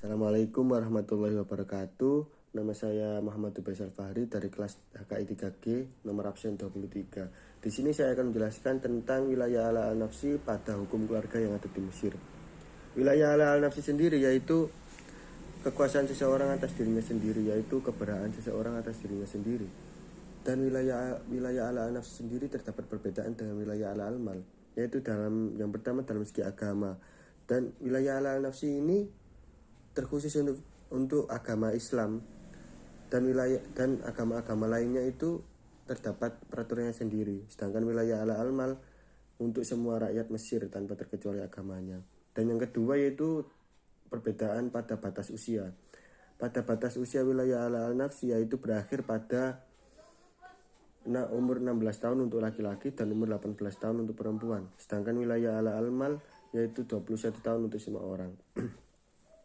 Assalamualaikum warahmatullahi wabarakatuh. Nama saya Muhammad Faisal Fahri dari kelas HKI 3G, nomor absen 23. Di sini saya akan menjelaskan tentang wilayah ala al-nafsi pada hukum keluarga yang ada di Mesir. Wilayah ala al-nafsi sendiri yaitu kekuasaan seseorang atas dirinya sendiri, yaitu keberhaan seseorang atas dirinya sendiri. Dan wilayah ala al-nafsi sendiri terdapat perbedaan dengan wilayah ala al-mal, yaitu yang pertama dalam segi agama. Dan wilayah ala al-nafsi ini terkhusus untuk agama Islam, dan agama-agama lainnya itu terdapat peraturannya sendiri. Sedangkan wilayah ala al-mal untuk semua rakyat Mesir tanpa terkecuali agamanya. Dan yang kedua yaitu perbedaan pada batas usia. Pada batas usia wilayah ala al-nafsi yaitu berakhir pada umur 16 tahun untuk laki-laki dan umur 18 tahun untuk perempuan. Sedangkan wilayah ala al-mal yaitu 21 tahun untuk semua orang.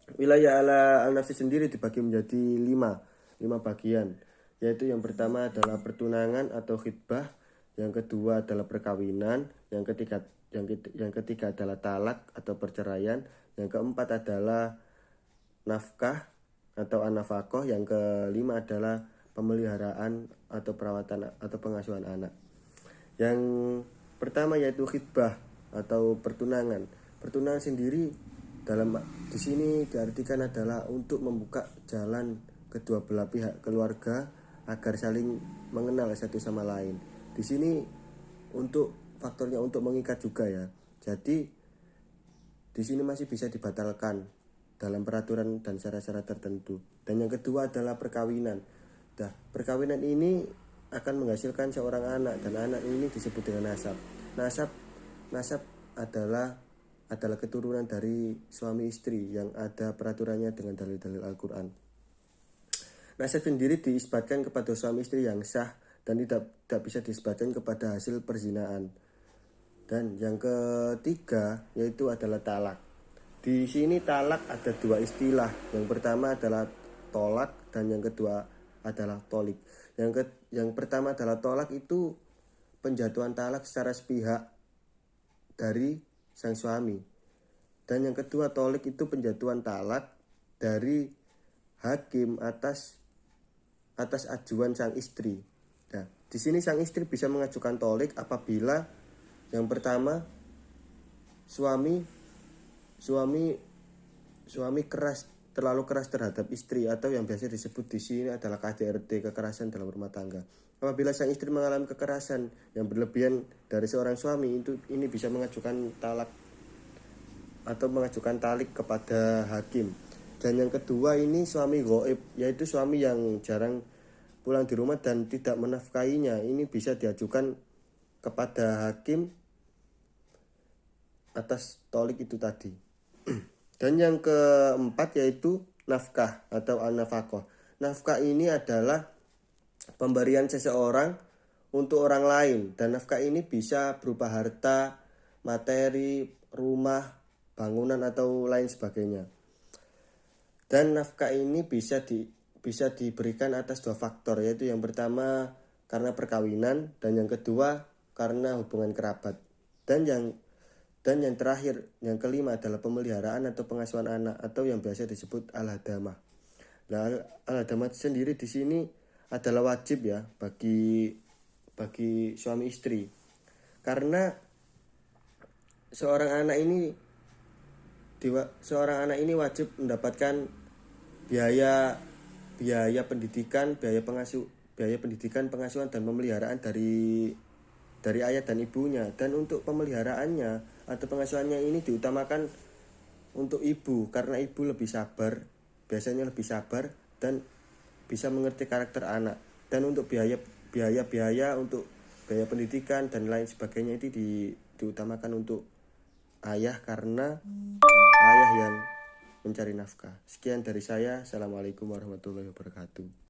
Wilayah ala al-nafsi sendiri dibagi menjadi lima bagian, yaitu yang pertama adalah pertunangan atau khitbah, yang kedua adalah perkawinan, yang ketiga adalah talak atau perceraian, yang keempat adalah nafkah atau an-nafaqah, yang kelima adalah pemeliharaan atau perawatan atau pengasuhan anak. Yang pertama yaitu khitbah atau pertunangan. Pertunangan sendiri di sini diartikan adalah untuk membuka jalan kedua belah pihak keluarga agar saling mengenal satu sama lain. Di sini untuk faktornya untuk mengikat juga ya. Jadi di sini masih bisa dibatalkan dalam peraturan dan syarat-syarat tertentu. Dan yang kedua adalah perkawinan. Nah, perkawinan ini akan menghasilkan seorang anak, dan anak ini disebut dengan nasab. Nasab adalah keturunan dari suami istri yang ada peraturannya dengan dalil-dalil Al-Quran. Nasab sendiri diisbatkan kepada suami istri yang sah dan tidak bisa diisbatkan kepada hasil perzinaan. Dan yang ketiga yaitu adalah talak. Di sini talak ada dua istilah. Yang pertama adalah tolak dan yang kedua adalah tolik. Yang pertama adalah tolak, itu penjatuhan talak secara sepihak dari sang suami. Dan yang kedua tolik itu penjatuhan talak dari hakim atas ajuan sang istri. Nah, di sini sang istri bisa mengajukan tolik apabila yang pertama suami terlalu keras terhadap istri, atau yang biasa disebut di sini adalah KDRT, kekerasan dalam rumah tangga. Apabila sang istri mengalami kekerasan yang berlebihan dari seorang suami, ini bisa mengajukan talak atau mengajukan talik kepada hakim. Dan yang kedua ini suami ghaib, yaitu suami yang jarang pulang di rumah dan tidak menafkahinya. Ini bisa diajukan kepada hakim atas tolik itu tadi. Dan yang keempat yaitu nafkah atau an-nafaqah. Nafkah ini adalah pemberian seseorang untuk orang lain, dan nafkah ini bisa berupa harta, materi, rumah, bangunan atau lain sebagainya. Dan nafkah ini bisa diberikan atas dua faktor, yaitu yang pertama karena perkawinan dan yang kedua karena hubungan kerabat. Dan yang terakhir, yang kelima adalah pemeliharaan atau pengasuhan anak atau yang biasa disebut al-hadamah. Nah, al-hadamah sendiri di sini adalah wajib ya bagi suami istri. Karena seorang anak ini wajib mendapatkan biaya pendidikan, biaya pendidikan, pengasuhan dan pemeliharaan dari ayah dan ibunya. Dan untuk pemeliharaannya atau pengasuhannya ini diutamakan untuk ibu, karena ibu biasanya lebih sabar dan bisa mengerti karakter anak. Dan untuk biaya untuk biaya pendidikan dan lain sebagainya itu diutamakan untuk ayah, karena ayah yang mencari nafkah. Sekian dari saya. Assalamualaikum warahmatullahi wabarakatuh.